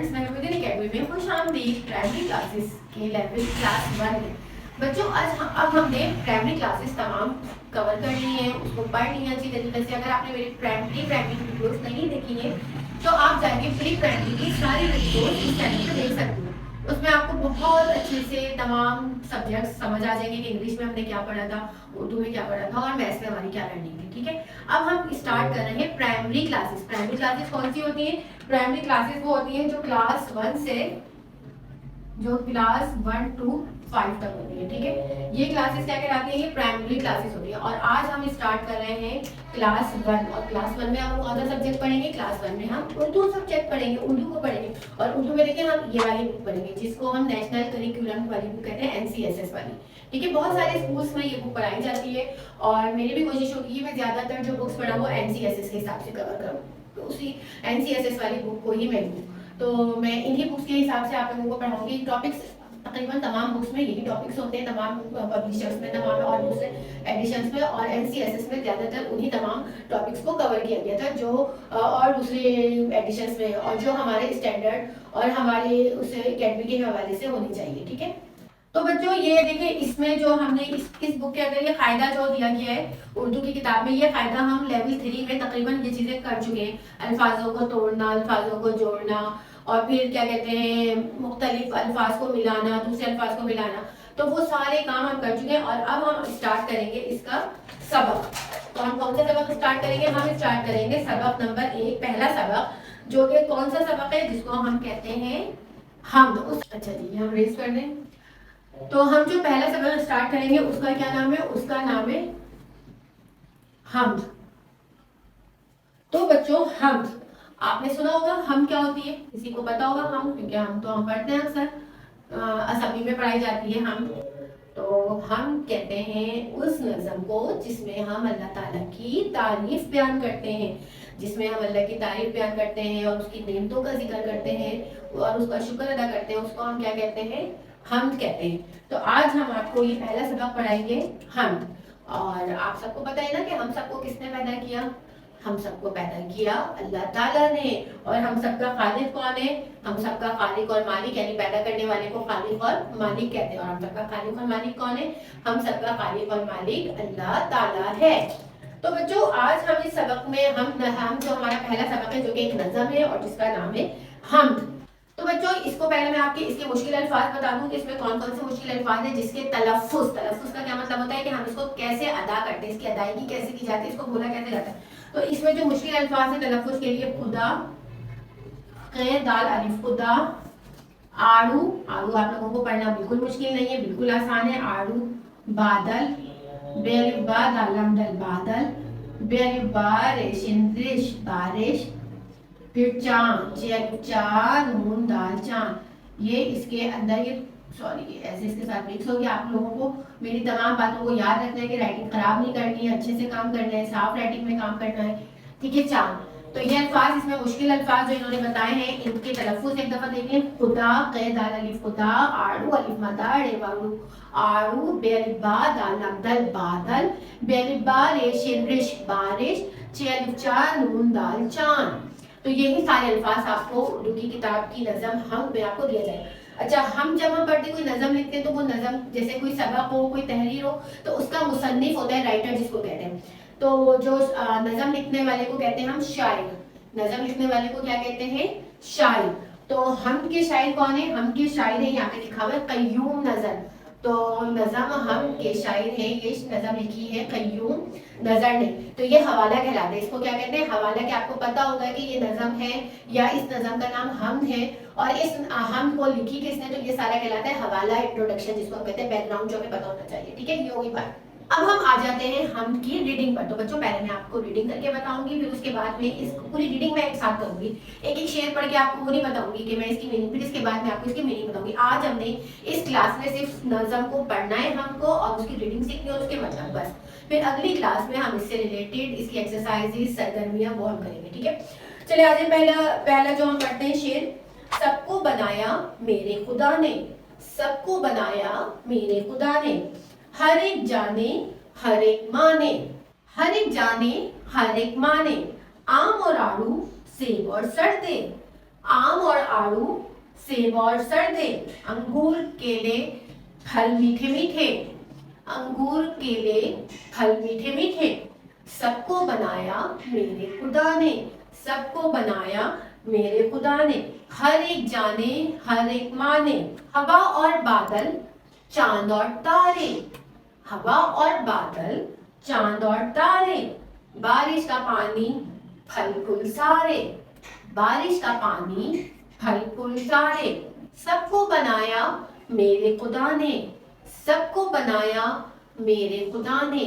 Students, मैं within academy में खुश आमदीद प्राइमरी क्लासेस के लेवल क्लास 1 में। बच्चों अब हमने प्राइमरी क्लासेस तमाम कवर कर ली हैं, उसको पढ़ ली हैं अच्छी तरीके से। अगर आपने मेरी प्राइमरी की वीडियोस नहीं देखी हैं तो आप जाके प्री प्राइमरी की सारी वीडियोस इस चैनल पर देख सकते हो। उसमें आपको बहुत अच्छे से तमाम सब्जेक्ट समझ आ जाएंगे कि इंग्लिश में हमने क्या पढ़ा था, उर्दू में क्या पढ़ा था और मैथ्स में हमारी क्या लर्निंग थी। ठीक है, अब हम स्टार्ट कर रहे हैं प्राइमरी क्लासेस। प्राइमरी क्लासेस कौन सी होती हैं? प्राइमरी क्लासेस वो होती हैं जो क्लास 1 से जो क्लास 1 to 5 तक होती है। ठीक है, ये क्लासेस क्या कहलाती हैं? ये प्राइमरी क्लासेस होती है। और आज हम स्टार्ट कर रहे हैं क्लास 1। और क्लास 1 में हम कौन सा सब्जेक्ट पढ़ेंगे? क्लास 1 में हम उर्दू सब्जेक्ट पढ़ेंगे, उर्दू को पढ़ेंगे। और उर्दू में देखिए हम ये वाली बुक पढ़ेंगे जिसको हम नेशनल करिकुलम वाली बुक कहते हैं, NCSS वाली। ठीक है, बहुत सारे स्कूल्स में ये बुक पढ़ाई जाती है और मेरी भी कोशिश होगी कि मैं ज़्यादातर जो बुक्स पढ़ा वो NCSS के हिसाब से कवर करूँ, तो उसी NCSS वाली बुक को ही मैं लूँ। तो मैं इन्हीं बुक्स के हिसाब से आप लोगों को पढ़ाऊंगी। टॉपिक्स तकरीबन तमाम बुक्स में यही टॉपिक्स होते हैं, तमाम पब्लिशर्स में, तमाम और दूसरे एडिशंस में और NCSS में ज़्यादातर उन्हीं तमाम टॉपिक्स को कवर किया गया था जो और दूसरे एडिशंस में और जो हमारे स्टैंडर्ड और हमारे उस एकेडमी के हवाले से होनी चाहिए। ठीक है, तो बच्चों ये देखिए इसमें जो हमने इस बुक के अंदर ये फ़ायदा जो दिया गया है उर्दू की किताब में, ये फ़ायदा हम लेवल 3 में तकरीबन ये चीज़ें कर चुके हैं। अल्फाजों को तोड़ना, अल्फाजों को जोड़ना और फिर क्या कहते हैं मुख्तलिफ अल्फाज को मिलाना, दूसरे अल्फाज को मिलाना, तो वो सारे काम हम कर चुके हैं। और अब हम स्टार्ट करेंगे इसका सबक। तो हम कौन सा सबक स्टार्ट करेंगे? हम स्टार्ट करेंगे सबक नंबर 1, पहला सबक, जो कि कौन सा सबक है? जिसको हम कहते हैं हम। अच्छा जी, हम रेज कर दें। तो हम जो पहला सबक स्टार्ट करेंगे उसका क्या नाम है? उसका नाम है हमद। तो बच्चों हमद आपने सुना होगा, हम क्या होती है? किसी को पता होगा हम, क्योंकि हम पढ़ते हैं अक्सर, असेंबली में पढ़ाई जाती है हम। तो हम कहते हैं उस नज़म को जिसमें हम अल्लाह ताला की तारीफ बयान करते हैं, जिसमें हम अल्लाह की तारीफ बयान करते हैं और उसकी नेमतों का जिक्र करते हैं और उसका शुक्र अदा करते हैं, उसको हम क्या कहते हैं? हमद कहते हैं। तो आज हम आपको ये पहला सबक पढ़ाएंगे हमद। और आप सबको पता है ना कि हम सबको किसने पैदा किया? हम सबको पैदा किया अल्लाह ताला ने। और हम सबका खालिक कौन है? हम सबका खालिक और मालिक, यानी पैदा करने वाले को खालिक और मालिक कहते हैं। और हम सबका खालिक और मालिक कौन है? हम सबका खालिक और मालिक अल्लाह ताला है। तो बच्चों आज हम इस सबक में हम जो हमारा पहला सबक है जो कि एक नज़म है और जिसका नाम है हमद। तो बच्चों इसको पहले मैं आपके इसके मुश्किल अल्फाज बता दूं कि इसमें कौन कौन से मुश्किल अल्फाज हैं जिसके तलफ्फुज का क्या मतलब होता है कि हम इसको कैसे अदा करते हैं, इसकी अदायगी कैसे की जाती है, इसको बोला कैसे जाता है। तो इसमें जो मुश्किल अल्फाज हैं तलफ्फुज के लिए खुदा, क़े दाल अलिफ खुदा, आड़ू, आड़ू आप लोगों को पढ़ना बिल्कुल मुश्किल नहीं है, बिल्कुल आसान है। आड़ू, बादल, बे अलिफ बा दाल लम दल बादल, बे अलिफ बा रेशिन रिश बारिश, फिर चांद, चे अलिफ चा नून दाल चांद। ये इसके अंदर ये सॉरी ऐसे इसके साथ मिक्स हो गया। आप लोगों को मेरी तमाम बातों को याद रखना है कि राइटिंग खराब नहीं करनी है, अच्छे से काम करना है, साफ राइटिंग में काम करना है। ठीक है, चांद। तो ये अल्फाज इसमें मुश्किल अल्फाज जो इन्होंने बताए हैं इनके तलफ्फुज एक दफा देखिए। खुदा, क़े दाल अलिफ खुदा, आड़ू अलिफ मदा रे वाड़ू आड़ू, बे अलिफ बा दाल लम दल बादल, बे अलिफ बा रेशिन रिश बारिश, चे अलिफ चा नून दाल चांद। तो यही सारे अल्फाज आपको उर्दू की किताब की नज़म हम में आपको दिया जाएगा। अच्छा, हम जब हम पढ़ते कोई नज़म लिखते हैं तो वो नज़म जैसे कोई सबक हो, कोई तहरीर हो, तो उसका मुसन्निफ होता है राइटर जिसको कहते हैं। तो जो नज़म लिखने वाले को कहते हैं हम शायर। नज़म लिखने वाले को क्या कहते हैं? शायर। तो हम के शायर कौन है? हम के शायर है, यहाँ पे लिखा हुआ है क़य्यूम नज़र। तो नज़म हम के शायर हैं, ये नज़म लिखी है क़य्यूम नज़र ने। तो ये हवाला कहलाता है। इसको क्या कहते हैं? हवाला। कि आपको पता होगा कि ये नज़म है या इस नज़म का नाम हमद है और इस हम को लिखी किसने, तो ये सारा कहलाता है हवाला, इंट्रोडक्शन जिसको हम कहते हैं, बैकग्राउंड जो हमें पता होना चाहिए। ठीक है, ये होगी बात। अब हम आ जाते हैं हम की रीडिंग पर। तो बच्चों पहले मैं आपको रीडिंग करके बताऊंगी, फिर उसके बाद में इस पूरी रीडिंग में एक साथ करूंगी, एक एक शेर पढ़ के आपको वो नहीं बताऊंगी कि मैं इसकी मीनिंग, फिर इसके बाद में आपको इसकी मीनिंग बताऊंगी। आज हमने इस क्लास में सिर्फ नज़म को पढ़ना है हमको और उसकी रीडिंग सीखनी है और उसके मतलब बस। फिर अगली क्लास में हम इससे रिलेटेड इसकी एक्सरसाइजेस, सरगर्मियाँ वो हम करेंगे। ठीक है, चलिए आज पहला जो हम पढ़ते हैं शेर। सबको बनाया मेरे खुदा ने, सबको बनाया मेरे खुदा ने, हर एक जाने हर एक माने, हर एक जाने हर एक माने, आम और आड़ू सेब और सरदे, आम और आड़ू सेब और सरदे, अंगूर केले फल मीठे मीठे, अंगूर केले फल मीठे मीठे, सबको बनाया मेरे खुदा ने, सबको बनाया मेरे खुदा ने, हर एक जाने हर एक माने, हवा और बादल चांद और तारे, हवा और बादल चांद और तारे, बारिश का पानी फल फूल सारे, बारिश का पानी फल फूल सारे, सबको बनाया मेरे खुदा ने, सबको बनाया मेरे खुदा ने,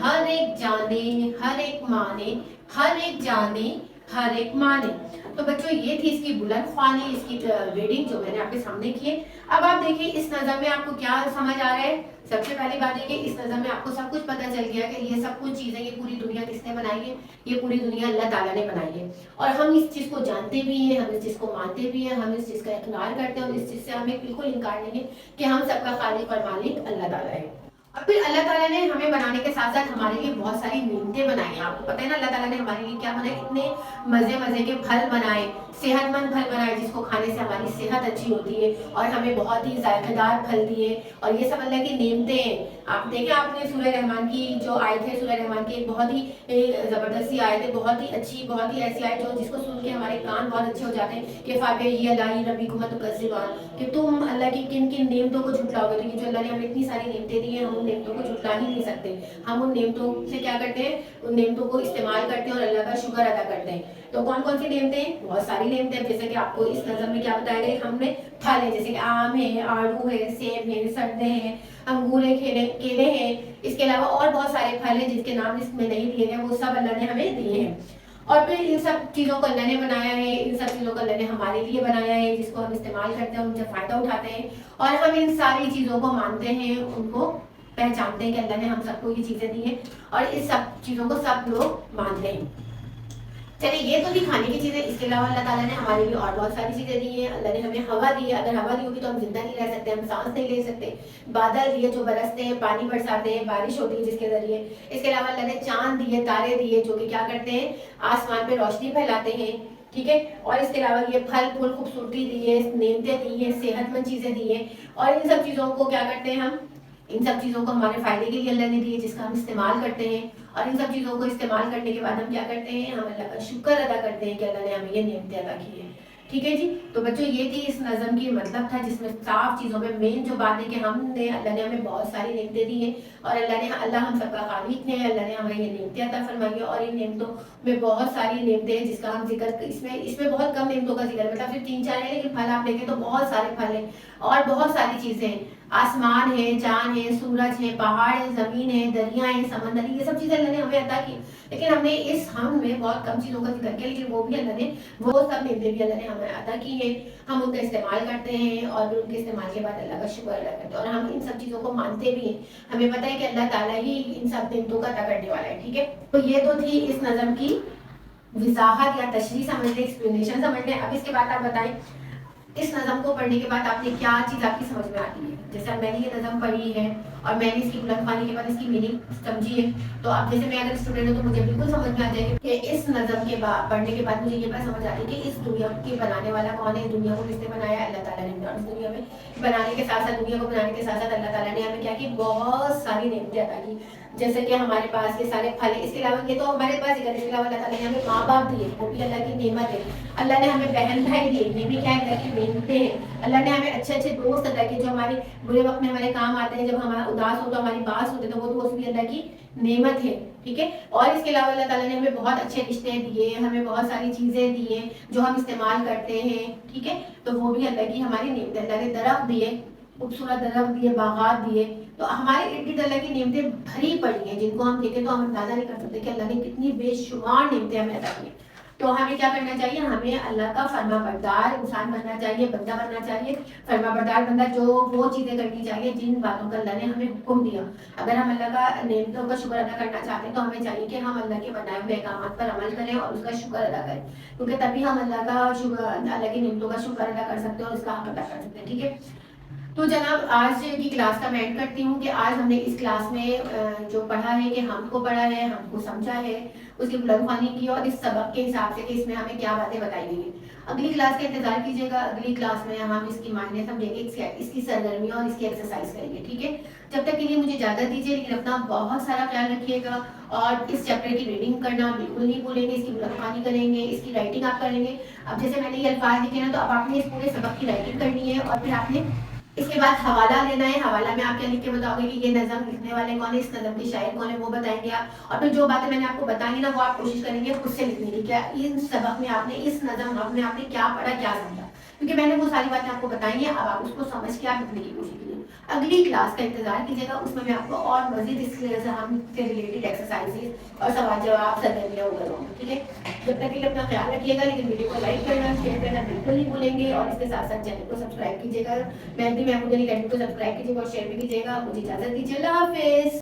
हर एक जाने हर एक माने, हर एक जाने हर एक माने। तो बच्चों ये थी इसकी बुलंद ख्वानी, इसकी रीडिंग जो मैंने आपके सामने की है। अब आप देखिए इस नज़म में आपको क्या समझ आ रहा है। सबसे पहली बात है कि इस नज़म में आपको सब कुछ पता चल गया कि ये सब कुछ चीज़ें, ये पूरी दुनिया किसने बनाई है, ये पूरी दुनिया अल्लाह ताला ने बनाई है। और हम इस चीज़ को जानते भी हैं, हम इस चीज़ को मानते भी हैं, हम इस चीज़ का इकरार करते हैं और इस चीज़ से हमें बिल्कुल इनकार नहीं है कि हम सबका खालिक और मालिक अल्लाह ताला है। और फिर अल्लाह ताला ने हमें बनाने के साथ साथ हमारे लिए बहुत सारी नेमतें बनाई हैं। आपको पता है ना अल्लाह ताला ने हमारे लिए क्या बनाए, इतने मज़े मज़े के फल बनाए, सेहतमंद फल बनाए जिसको खाने से हमारी सेहत अच्छी होती है, और हमें बहुत ही जायकेदार फल दिए। और ये सब अल्लाह की नेमतें हैं। आप देखें, आपने सूरह रहमान की जो आयत है, सूरह रहमान की एक बहुत ही ज़बरदस्त सी आयत है, बहुत ही अच्छी, बहुत ही ऐसी आयत जो जिसको सुन के हमारे कान बहुत अच्छे हो जाते हैं कि फ़ाबिय्यि रब्बिकुमा तुकज़्ज़िबान, कि तुम अल्लाह की किन किन नेमतों को झुटलाओगे। तो ये जो अल्लाह ने हमें इतनी सारी नेमतें दी हैं, हम उन नेमतों को झुटला ही नहीं सकते। हम उन नेमतों से क्या करते हैं, उन नेमतों को इस्तेमाल करते हैं और अल्लाह का शुक्र अदा करते हैं। तो कौन कौन सी नेमतें हैं? बहुत सारी नेमतें हैं। जैसे कि आपको इस नज़म में क्या बताया गया, हमने फल है, जैसे कि आम है, आड़ू है, सेब है, सरदे हैं, अंगूर है, केले हैं। इसके अलावा और बहुत सारे फल हैं जिसके नाम इसमें नहीं दिए गए, वो सब अल्लाह ने हमें दिए हैं। और फिर इन सब चीज़ों को अल्लाह ने बनाया है, इन सब चीज़ों को अल्लाह ने हमारे लिए बनाया है, जिसको हम इस्तेमाल करते हैं, उनसे फ़ायदा उठाते हैं, और हम इन सारी चीज़ों को मानते हैं, उनको पहचानते हैं कि अल्लाह ने हम सबको ये चीज़ें दी हैं, और इस सब चीज़ों को सब लोग मानते हैं। चलिए ये तो थी खाने की चीज़ें। इसके अलावा अल्लाह ताला ने हमारे लिए और बहुत सारी चीज़ें दी हैं। अल्लाह ने हमें हवा दी है, अगर हवा दी होगी तो हम जिंदा नहीं रह सकते, हम सांस नहीं ले सकते। बादल दिए जो बरसते हैं, पानी बरसाते हैं, बारिश होती है जिसके ज़रिए। इसके अलावा अल्लाह ने चांद दिए, तारे दिए, जो कि क्या करते हैं, आसमान पे रोशनी फैलाते हैं, ठीक है। और इसके अलावा ये फल फूल खूबसूरती दी है, नेमतें दी हैं, सेहतमंद चीज़ें दी हैं, और इन सब चीज़ों को क्या करते हैं हम, इन सब चीज़ों को हमारे फ़ायदे के लिए अल्लाह ने दी है, जिसका हम इस्तेमाल करते हैं। और इन सब चीज़ों को इस्तेमाल करने के बाद हम क्या करते हैं, हम अल्लाह का शुक्र अदा करते हैं कि अल्लाह ने हमें ये नेमतें अदा की है। ठीक है जी। तो बच्चों ये थी इस नज़म की मतलब था, जिसमें साफ चीज़ों में मेन जो बात है कि हमने, अल्लाह ने हमें बहुत सारी नेमतें दी हैं, और अल्लाह हम सबका खालिक है, अल्लाह ने हमें ये नेमतें अता फरमाई है। और इन नेमतों में बहुत सारी नेमतें हैं जिसका हम जिक्र, इसमें बहुत कम नेमतों का जिक्र, मतलब सिर्फ 3-4 है, लेकिन फल आप देखें तो बहुत सारे फल हैं और बहुत सारी चीज़ें हैं। आसमान है, चांद है, सूरज है, पहाड़ है, ज़मीन है, दरिया है, समंदर है, ये सब चीज़ें अल्लाह ने हमें अता की। लेकिन हमने हमने बहुत कम चीज़ों का जिक्र किया, लेकिन वो भी अल्लाह ने, वो सब नेमतें भी अल्लाह ने हमें अता की है। हम उनका इस्तेमाल करते हैं, और फिर उनके इस्तेमाल के बाद अल्लाह का शुक्र अदा करते हैं, और हम इन सब चीज़ों को मानते भी हैं। हमें पता है कि अल्लाह ताला ही इन सब नेमतों का अदा करने वाला है। ठीक है। तो ये तो थी इस नज़म की वजाहत या तशरीह समझ लें, एक्सप्लेनेशन समझ लें। अब इसके बाद आप बताएं, इस नज़म को पढ़ने के बाद आपने क्या चीज़ आपकी समझ में आती है। जैसे मैंने ये नज़म पढ़ी है और मैंने इसकी बुलंद ख्वानी के बाद इसकी मीनिंग समझी है, तो अब जैसे मैं अगर स्टूडेंट हूँ तो मुझे बिल्कुल समझ में आ जाएगी कि इस नज़म के बाद पढ़ने के बाद मुझे ये बात समझ आती है कि इस दुनिया के बनाने वाला कौन है, दुनिया को किसने बनाया, अल्लाह ताला ने। और इस दुनिया में बनाने के साथ साथ, दुनिया को बनाने के साथ साथ अल्लाह ताला ने हमें क्या की, बहुत सारी नेमतें अता की। जैसे कि हमारे पास ये सारे फल है, इसके अलावा ये तो हमारे पास, इसके अलावा अल्लाह ताला ने हमें माँ बाप दिए, वो भी अल्लाह की नेमत है। अल्लाह ने हमें बहन भाई दिए, ये भी क्या है, अल्लाह की नेमतें हैं। अल्लाह ने हमें अच्छे अच्छे दोस्त अता किए, जो हमारे बुरे वक्त में हमारे काम आते हैं, जब हमारा उदास हो तो हमारी बात होते, तो वो दोस्त भी अल्लाह की नेमत है। ठीक है। और इसके अलावा अल्लाह ताला ने हमें बहुत अच्छे रिश्ते दिए, हमें बहुत सारी चीज़ें दी हैं जो हम इस्तेमाल करते हैं। ठीक है। तो वो भी अल्लाह की हमारी नेमत है। अल्लाह ने दरख्त दिए, खूबसूरत दरख्त दिए, बागात दिए, तो हमारे इर्द गिर्द अल्लाह की नेमतें भरी पड़ी हैं, जिनको हम देखें तो हम अंदाजा नहीं कर सकते कि अल्लाह ने कितनी बेशुमार नेमतें हमें अता की। तो हमें क्या करना चाहिए, हमें अल्लाह का फर्माबरदार इंसान बनना चाहिए, बंदा बनना चाहिए। फर्माबरदार बंदा जो वो चीज़ें करनी चाहिए जिन बातों का अल्लाह ने हमें हुक्म दिया। अगर हम अल्लाह का नेमतों का शुक्र अदा करना चाहते हैं तो हमें चाहिए कि हम अल्लाह के बनाए हुए अहकामात पर अमल करें और उसका शुक्र अदा करें, क्योंकि तभी हम अल्लाह की नेमतों का शुक्र अदा कर सकते हैं और उसका हक अदा कर सकते हैं। ठीक है। तो जनाब, आज की क्लास का मैं एंड करती हूँ कि आज हमने इस क्लास में जो पढ़ा है, कि हमको पढ़ा है, हमको समझा है, उसकी बुलंद ख्वानी की, और इस सबक के हिसाब से कि इसमें हमें क्या बातें बताई गई हैं। अगली क्लास का इंतजार कीजिएगा। अगली क्लास में हम इसकी मायने समझेंगे, इसकी सरगर्मियाँ और इसकी एक्सरसाइज करेंगे, ठीक है। जब तक के लिए मुझे इजाज़त दीजिए, लेकिन अपना बहुत सारा ख्याल रखिएगा और इस चैप्टर की रीडिंग करना बिल्कुल नहीं भूलेंगे, इसकी मुलख्वानी करेंगे, इसकी राइटिंग आप करेंगे। अब जैसे मैंने ये अल्फाज लिखे ना, तो अब आपने इस पूरे सबक की राइटिंग करनी है और फिर आपने इसके बाद हवाला लेना है। हवाला में आप क्या लिख के बताओगे कि ये नज़म लिखने वाले कौन है, इस नज़म के शायर कौन है, वो बताएंगे आप। और फिर जो बातें मैंने आपको बताई ना, वो आप कोशिश करेंगे खुद से लिखने की, क्या इन सबक में आपने, इस नज़म में आपने क्या पढ़ा, क्या समझा, क्योंकि मैंने वो सारी बातें आपको बताई हैं। अब आप उसको समझ के आप लिखने की कोशिश कीजिए। अगली क्लास का इंतजार कीजिएगा, उसमें मैं आपको और मजीद इससे रिलेटेड एक्सरसाइजेज और सवाल जवाब सरगर्मियाँ करूँगी, ठीक है। जब तक के लिए अपना ख्याल रखिएगा, लेकिन वीडियो को लाइक करना, शेयर करना बिल्कुल नहीं भूलेंगे और इसके साथ साथ चैनल को सब्सक्राइब कीजिएगा। महंदी महमूद अली अकेडमी को सब्सक्राइब कीजिएगा और शेयर भी कीजिएगा। मुझे इजाज़त दीजिए, अल्लाह हाफिज़।